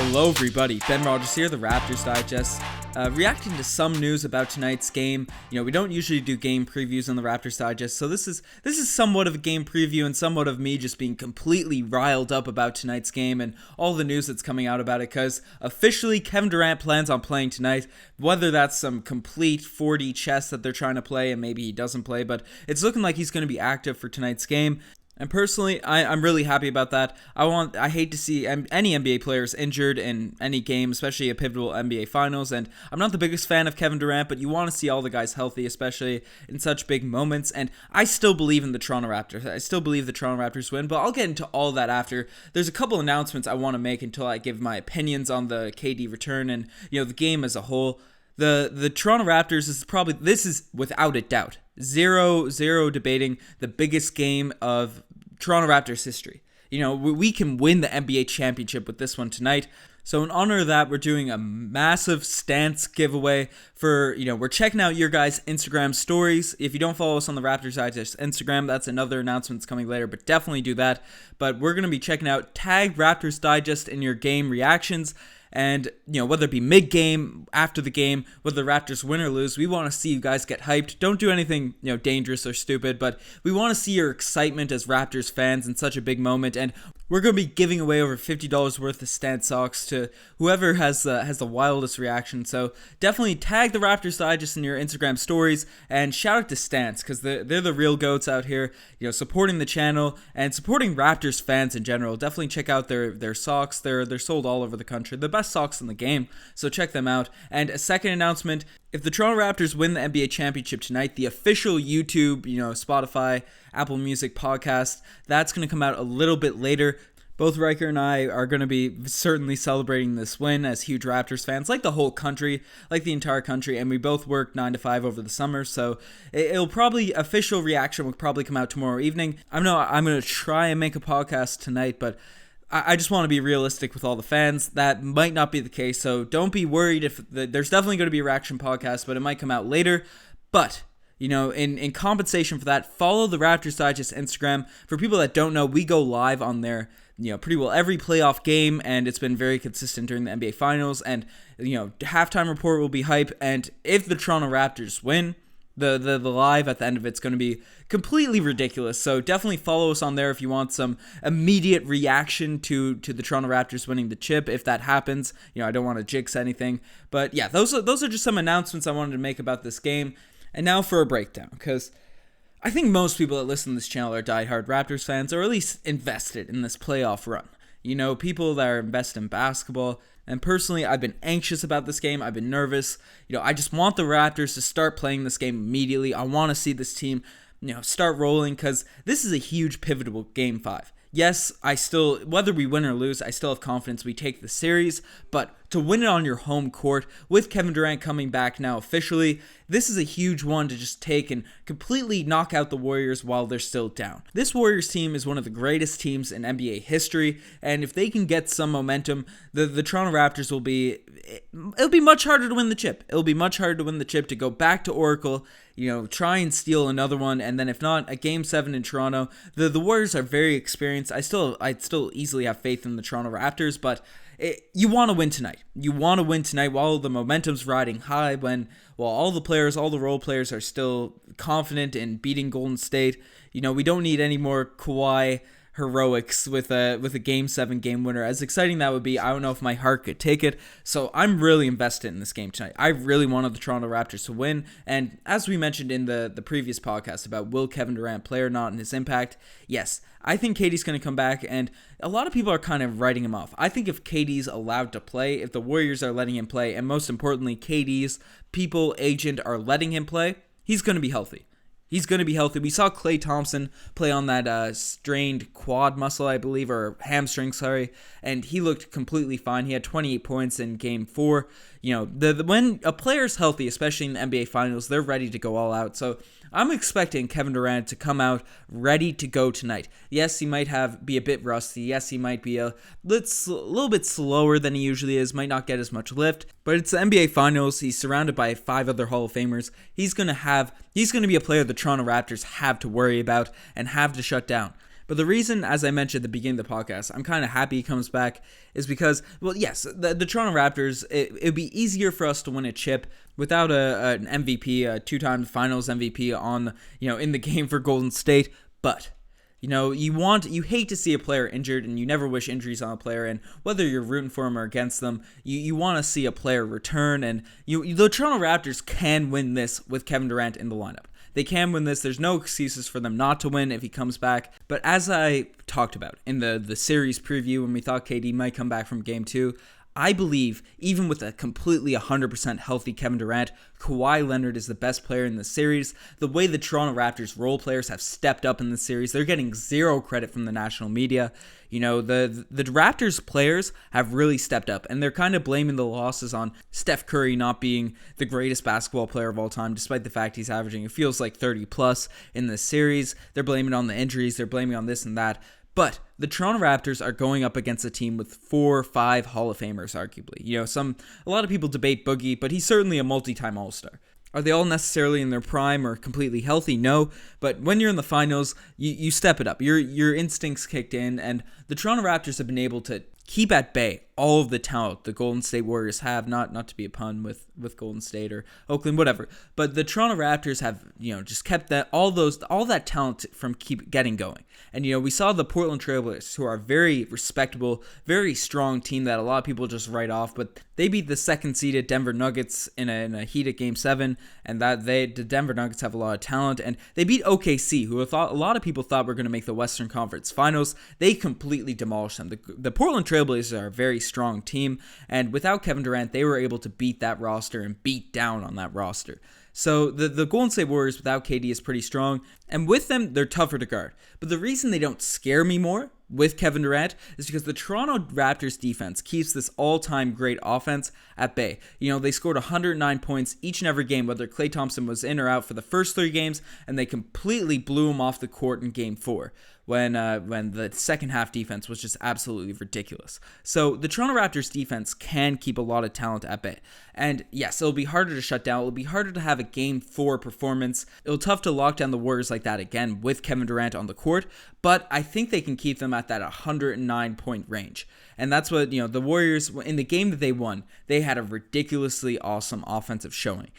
Hello everybody, Ben Rogers here, the Raptors Digest, reacting to some news about tonight's game. We don't usually do game previews on the Raptors Digest, so this is somewhat of a game preview and somewhat of me just being completely riled up about tonight's game and all the news that's coming out about it, because officially Kevin Durant plans on playing tonight, whether that's some complete 4D chess that they're trying to play and maybe he doesn't play, but it's looking like he's going to be active for tonight's game. And personally, I'm really happy about that. I hate to see any NBA players injured in any game, especially a pivotal NBA Finals. And I'm not the biggest fan of Kevin Durant, but you want to see all the guys healthy, especially in such big moments. And I still believe in the Toronto Raptors. I still believe the Toronto Raptors win, but I'll get into all that after. There's a couple announcements I want to make until I give my opinions on the KD return and the game as a whole. The Toronto Raptors this is without a doubt, zero debating, the biggest game of Toronto Raptors history. We can win the NBA championship with this one tonight. So in honor of that, we're doing a massive stance giveaway for, we're checking out your guys' Instagram stories. If you don't follow us on the Raptors Digest Instagram, that's another announcement that's coming later, but definitely do that. But we're going to be checking out tag Raptors Digest in your game reactions. And, whether it be mid-game, after the game, whether the Raptors win or lose, we want to see you guys get hyped. Don't do anything, dangerous or stupid, but we want to see your excitement as Raptors fans in such a big moment. And we're going to be giving away over $50 worth of Stan socks to whoever has the wildest reaction. So definitely tag the Raptors Digest in your Instagram stories and shout out to Stans, because they're the real goats out here, supporting the channel and supporting Raptors fans in general. Definitely check out their socks. They're sold all over the country. The best socks in the game, so check them out. And a second announcement: if the Toronto Raptors win the NBA championship tonight, the official YouTube, Spotify, Apple Music podcast, that's going to come out a little bit later. Both Riker and I are going to be certainly celebrating this win as huge Raptors fans, like the whole country, like the entire country, and we both work 9 to 5 over the summer, so official reaction will probably come out tomorrow evening. I'm going to try and make a podcast tonight, but I just want to be realistic with all the fans. That might not be the case, so don't be worried if there's definitely going to be a reaction podcast, but it might come out later. But, in compensation for that, follow the Raptors Digest Instagram. For people that don't know, we go live on there, pretty well every playoff game, and it's been very consistent during the NBA Finals, and, halftime report will be hype, and if the Toronto Raptors win, the live at the end of it's going to be completely ridiculous. So definitely follow us on there if you want some immediate reaction to the Toronto Raptors winning the chip, if that happens. I don't want to jinx anything, but yeah, those are just some announcements I wanted to make about this game. And now for a breakdown, because I think most people that listen to this channel are diehard Raptors fans, or at least invested in this playoff run. People that are invested in basketball. And personally, I've been anxious about this game. I've been nervous. I just want the Raptors to start playing this game immediately. I want to see this team, start rolling, because this is a huge pivotal Game 5. Yes, whether we win or lose, I still have confidence we take the series, but to win it on your home court, with Kevin Durant coming back now officially, this is a huge one to just take and completely knock out the Warriors while they're still down. This Warriors team is one of the greatest teams in NBA history, and if they can get some momentum, the Toronto Raptors it'll be much harder to win the chip. It'll be much harder to win the chip, to go back to Oracle, try and steal another one, and then if not, a Game 7 in Toronto. The Warriors are very experienced. I'd still easily have faith in the Toronto Raptors, but you want to win tonight. You want to win tonight while the momentum's riding high, while all the role players are still confident in beating Golden State. We don't need any more Kawhi heroics with a Game 7 game winner. As exciting that would be, I don't know if my heart could take it. So I'm really invested in this game tonight. I really wanted the Toronto Raptors to win. And as we mentioned in the previous podcast about will Kevin Durant play or not and his impact, yes, I think KD's going to come back, and a lot of people are kind of writing him off. I think if KD's allowed to play, if the Warriors are letting him play, and most importantly, KD's agent are letting him play, he's going to be healthy. He's going to be healthy. We saw Klay Thompson play on that strained quad muscle, I believe, or hamstring, sorry, and he looked completely fine. He had 28 points in Game 4. When a player's healthy, especially in the NBA Finals, they're ready to go all out. So I'm expecting Kevin Durant to come out ready to go tonight. Yes, he might be a bit rusty. Yes, he might be a little bit slower than he usually is, might not get as much lift, but it's the NBA Finals. He's surrounded by 5 other Hall of Famers. He's going to be a player the Toronto Raptors have to worry about and have to shut down. But the reason, as I mentioned at the beginning of the podcast, I'm kind of happy he comes back is because, well, yes, the Toronto Raptors, it'd be easier for us to win a chip without an MVP, a two-time Finals MVP in the game for Golden State. But you hate to see a player injured, and you never wish injuries on a player. And whether you're rooting for them or against them, you want to see a player return. And the Toronto Raptors can win this with Kevin Durant in the lineup. They can win this. There's no excuses for them not to win if he comes back. But as I talked about in the series preview when we thought KD might come back from Game 2, I believe, even with a completely 100% healthy Kevin Durant, Kawhi Leonard is the best player in the series. The way the Toronto Raptors role players have stepped up in the series, they're getting zero credit from the national media. The Raptors players have really stepped up, and they're kind of blaming the losses on Steph Curry not being the greatest basketball player of all time, despite the fact he's averaging, it feels like 30 plus in this series. They're blaming it on the injuries. They're blaming it on this and that. But the Toronto Raptors are going up against a team with 4 or 5 Hall of Famers, arguably. A lot of people debate Boogie, but he's certainly a multi-time All-Star. Are they all necessarily in their prime or completely healthy? No, but when you're in the finals, you step it up. Your instincts kicked in, and the Toronto Raptors have been able to keep at bay all of the talent the Golden State Warriors have, not to be a pun with Golden State or Oakland, whatever. But the Toronto Raptors have, just kept all that talent from keep getting going. And we saw the Portland Trailblazers, who are a very respectable, very strong team that a lot of people just write off, but they beat the second seeded Denver Nuggets in a heated Game 7, and the Denver Nuggets have a lot of talent, and they beat OKC, who a lot of people thought were going to make the Western Conference Finals. They completely demolished them. The Portland Trailblazers are a very strong team, and without Kevin Durant, they were able to beat that roster and beat down on that roster. So the Golden State Warriors without KD is pretty strong, and with them, they're tougher to guard. But the reason they don't scare me more with Kevin Durant is because the Toronto Raptors defense keeps this all-time great offense at bay. They scored 109 points each and every game, whether Klay Thompson was in or out for the first 3 games, and they completely blew him off the court in Game 4. When the second half defense was just absolutely ridiculous. So the Toronto Raptors defense can keep a lot of talent at bay. And yes, it'll be harder to shut down. It'll be harder to have a Game 4 performance. It'll be tough to lock down the Warriors like that again with Kevin Durant on the court. But I think they can keep them at that 109-point range. And that's what, the Warriors, in the game that they won, they had a ridiculously awesome offensive showing.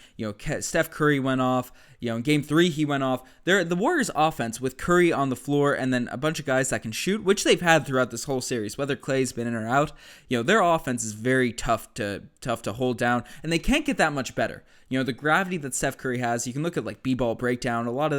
Steph Curry went off. In Game 3, he went off. The Warriors' offense with Curry on the floor and then a bunch of guys that can shoot, which they've had throughout this whole series, whether Klay's been in or out, their offense is very tough to hold down, and they can't get that much better. The gravity that Steph Curry has, you can look at like B-ball breakdown. A lot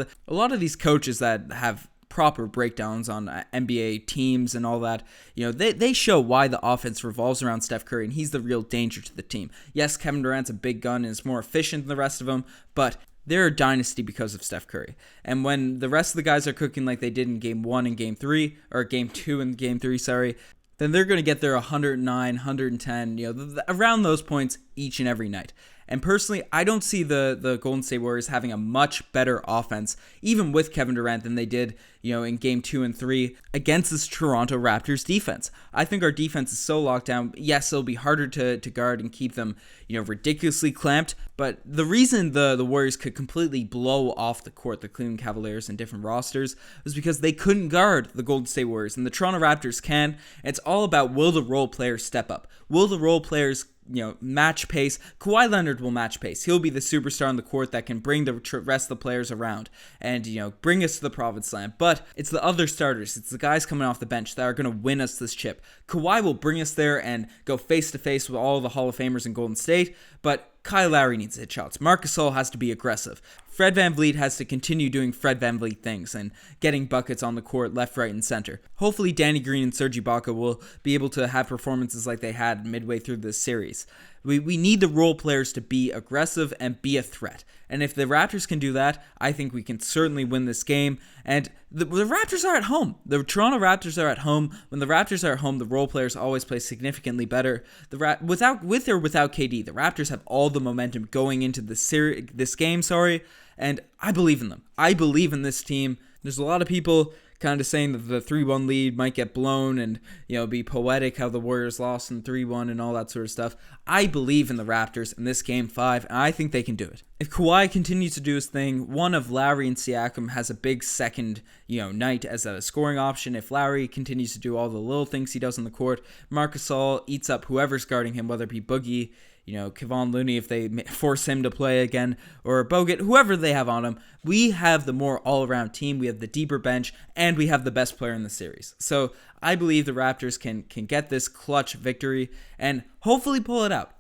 of these coaches that have proper breakdowns on NBA teams and all that, they show why the offense revolves around Steph Curry, and he's the real danger to the team. Yes, Kevin Durant's a big gun and is more efficient than the rest of them, but they're a dynasty because of Steph Curry. And when the rest of the guys are cooking like they did in Game 1 and Game 3, or Game 2 and Game 3, then they're going to get their 109, 110, around those points each and every night. And personally, I don't see the Golden State Warriors having a much better offense, even with Kevin Durant, than they did, in Game 2 and 3 against this Toronto Raptors defense. I think our defense is so locked down. Yes, it'll be harder to guard and keep them, ridiculously clamped. But the reason the Warriors could completely blow off the court, the Cleveland Cavaliers and different rosters, was because they couldn't guard the Golden State Warriors. And the Toronto Raptors can. It's all about, will the role players step up? Will the role players match pace? Kawhi Leonard will match pace. He'll be the superstar on the court that can bring the rest of the players around and, bring us to the Providence Slam. But it's the other starters. It's the guys coming off the bench that are going to win us this chip. Kawhi will bring us there and go face to face with all the Hall of Famers in Golden State, but Kyle Lowry needs to hit shots. Marc Gasol has to be aggressive. Fred VanVleet has to continue doing Fred VanVleet things and getting buckets on the court left, right, and center. Hopefully Danny Green and Serge Ibaka will be able to have performances like they had midway through this series. We need the role players to be aggressive and be a threat. And if the Raptors can do that, I think we can certainly win this game. And the Raptors are at home. The Toronto Raptors are at home. When the Raptors are at home, the role players always play significantly better. With or without KD, the Raptors have all the momentum going into this game. And I believe in them. I believe in this team. There's a lot of people kind of saying that the 3-1 lead might get blown and, be poetic how the Warriors lost in 3-1 and all that sort of stuff. I believe in the Raptors in this Game 5, and I think they can do it. If Kawhi continues to do his thing, one of Lowry and Siakam has a big second, night as a scoring option. If Lowry continues to do all the little things he does on the court, Marc Gasol eats up whoever's guarding him, whether it be Boogie, Kevon Looney if they force him to play again, or Bogut, whoever they have on him. We have the more all-around team, we have the deeper bench, and we have the best player in the series. So I believe the Raptors can get this clutch victory and hopefully pull it out.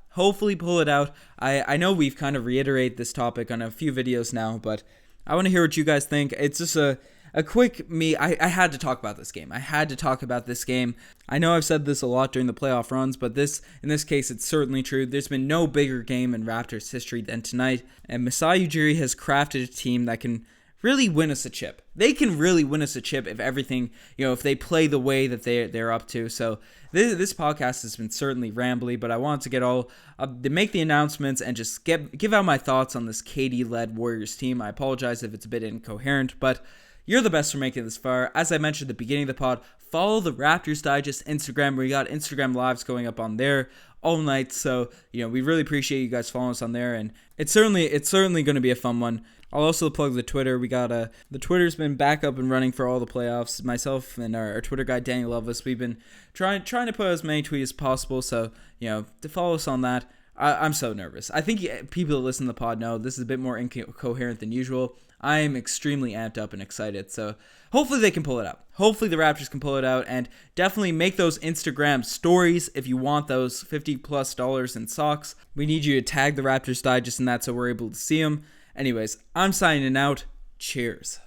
I know we've kind of reiterated this topic on a few videos now, but I want to hear what you guys think. It's just a quick I had to talk about this game. I know I've said this a lot during the playoff runs, but in this case, it's certainly true. There's been no bigger game in Raptors history than tonight, and Masai Ujiri has crafted a team that can really win us a chip. They can really win us a chip if everything, if they play the way that they're up to. So this podcast has been certainly rambly, but I wanted to get to make the announcements and just give out my thoughts on this KD-led Warriors team. I apologize if it's a bit incoherent, but you're the best for making it this far. As I mentioned at the beginning of the pod, follow the Raptors Digest Instagram. We got Instagram lives going up on there all night. So, we really appreciate you guys following us on there. And it's certainly going to be a fun one. I'll also plug the Twitter. We got the Twitter's been back up and running for all the playoffs. Myself and our Twitter guy, Danny Loveless, we've been trying to put as many tweets as possible. So, to follow us on that. I'm so nervous. I think people that listen to the pod know this is a bit more incoherent than usual. I am extremely amped up and excited, so hopefully they can pull it out. Hopefully the Raptors can pull it out, and definitely make those Instagram stories if you want those $50+ in socks. We need you to tag the Raptors Digest in that so we're able to see them. Anyways, I'm signing out. Cheers.